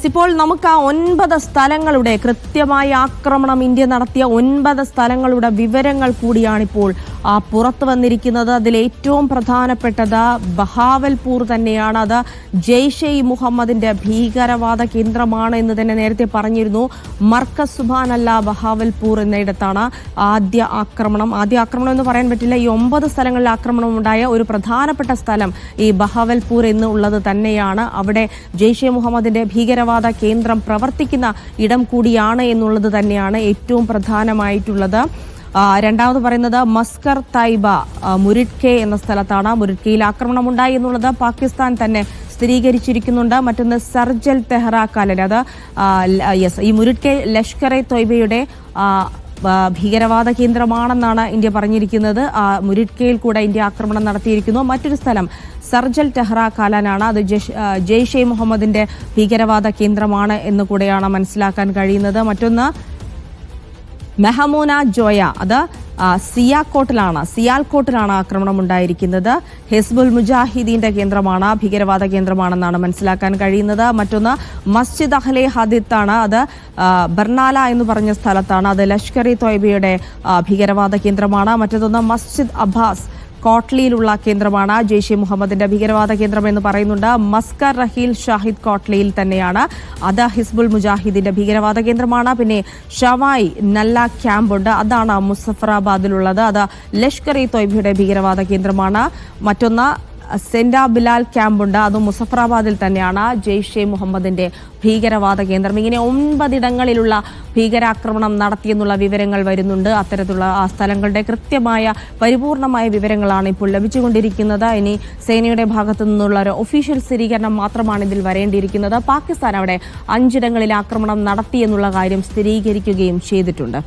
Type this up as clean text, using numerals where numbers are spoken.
ഇപ്പോൾ നമുക്ക് ആ 9 സ്ഥലങ്ങളുടെ കൃത്യമായ ആക്രമണം ഇന്ത്യ നടത്തിയ 9 സ്ഥലങ്ങളുടെ വിവരങ്ങൾ കൂടിയാണിപ്പോൾ പുറത്തു വന്നിരിക്കുന്നത്. അതിൽ ഏറ്റവും പ്രധാനപ്പെട്ടത് ബഹാവൽപൂർ തന്നെയാണ്. അത് ജെയ്ഷെ ഇ മുഹമ്മദിന്റെ ഭീകരവാദ കേന്ദ്രമാണ് എന്ന് തന്നെ നേരത്തെ പറഞ്ഞിരുന്നു. മർക്കസ് സുബാൻ അല്ല ബഹാവൽപൂർ എന്നയിടത്താണ് ആദ്യ ആക്രമണം എന്ന് പറയാൻ പറ്റില്ല. ഈ 9 സ്ഥലങ്ങളിൽ ആക്രമണം ഉണ്ടായ ഒരു പ്രധാനപ്പെട്ട സ്ഥലം ഈ ബഹാവൽപൂർ എന്നുള്ളത് തന്നെയാണ്. അവിടെ ജെയ്ഷെ മുഹമ്മദിന്റെ ഭീകരവാദ കേന്ദ്രം പ്രവർത്തിക്കുന്ന ഇടം കൂടിയാണ് എന്നുള്ളത് തന്നെയാണ് ഏറ്റവും പ്രധാനമായിട്ടുള്ളത്. രണ്ടാമത് പറയുന്നത് മസ്കർ തൈബ മുരിഡ്കെ എന്ന സ്ഥലത്താണ്. മുരിഡ്കയിൽ ആക്രമണമുണ്ടായി എന്നുള്ളത് പാകിസ്ഥാൻ തന്നെ സ്ഥിരീകരിച്ചിരിക്കുന്നുണ്ട്. മറ്റൊന്ന് സർജൽ തെഹ്റ കാലൻ, അത് ഈ മുരിഡ്കെ ലഷ്കർ എ തോയ്ബയുടെ ഭീകരവാദ കേന്ദ്രമാണെന്നാണ് ഇന്ത്യ പറഞ്ഞിരിക്കുന്നത്. മുരിഡ്കയിൽ കൂടെ ഇന്ത്യ ആക്രമണം നടത്തിയിരിക്കുന്നു. മറ്റൊരു സ്ഥലം സർജൽ തെഹ്റ കാലാനാണ്. അത് ജെയ്ഷെ മുഹമ്മദിന്റെ ഭീകരവാദ കേന്ദ്രമാണ് എന്ന് കൂടെയാണ് മനസ്സിലാക്കാൻ കഴിയുന്നത്. മറ്റൊന്ന് മെഹമൂന ജോയ, അത് സിയാൽകോട്ടിലാണ് ആക്രമണം ഉണ്ടായിരിക്കുന്നത്. ഹിസ്ബുൽ മുജാഹിദീന്റെ കേന്ദ്രമാണ്, ഭീകരവാദ കേന്ദ്രമാണെന്നാണ് മനസ്സിലാക്കാൻ കഴിയുന്നത്. മറ്റൊന്ന് മസ്ജിദ് അഹ്ലെ ഹദീത്താണ്, അത് ബർനാല എന്ന് പറഞ്ഞ സ്ഥലത്താണ്. അത് ലഷ്കർ ഇ തോയ്ബയുടെ ഭീകരവാദ കേന്ദ്രമാണ്. മറ്റൊന്ന് മസ്ജിദ് അബ്ബാസ് കോട്ട്ലിയിലുള്ള കേന്ദ്രമാണ്. ജെയ്ഷെ മുഹമ്മദിന്റെ ഭീകരവാദ കേന്ദ്രം എന്ന് പറയുന്നുണ്ട്. മസ്കർ റഹീൽ ഷാഹിദ് കോട്ട്ലിയിൽ തന്നെയാണ്. അത് ഹിസ്ബുൽ മുജാഹിദിന്റെ ഭീകരവാദ കേന്ദ്രമാണ്. പിന്നെ ഷവായ് നല്ല ക്യാമ്പുണ്ട്, അതാണ് മുസഫറാബാദിലുള്ളത്. അത് ലഷ്കർ ഇ തോയ്ബയുടെ ഭീകരവാദ കേന്ദ്രമാണ്. മറ്റൊന്ന് സെന്റ ബിലാൽ ക്യാമ്പുണ്ട്, അതും മുസഫറാബാദിൽ തന്നെയാണ് ജെയ്ഷെ മുഹമ്മദിന്റെ ഭീകരവാദ കേന്ദ്രം. ഇങ്ങനെ 9 ഇടങ്ങളിലുള്ള ഭീകരാക്രമണം നടത്തിയെന്നുള്ള വിവരങ്ങൾ വരുന്നുണ്ട്. അത്തരത്തിലുള്ള ആ സ്ഥലങ്ങളുടെ കൃത്യമായ പരിപൂർണമായ വിവരങ്ങളാണ് ഇപ്പോൾ ലഭിച്ചുകൊണ്ടിരിക്കുന്നത്. ഇനി സേനയുടെ ഭാഗത്തു നിന്നുള്ള ഒരു ഒഫീഷ്യൽ സ്ഥിരീകരണം മാത്രമാണ് ഇതിൽ വരേണ്ടിയിരിക്കുന്നത്. പാകിസ്ഥാൻ അവിടെ 5 ഇടങ്ങളിൽ ആക്രമണം നടത്തിയെന്നുള്ള കാര്യം സ്ഥിരീകരിക്കുകയും ചെയ്തിട്ടുണ്ട്.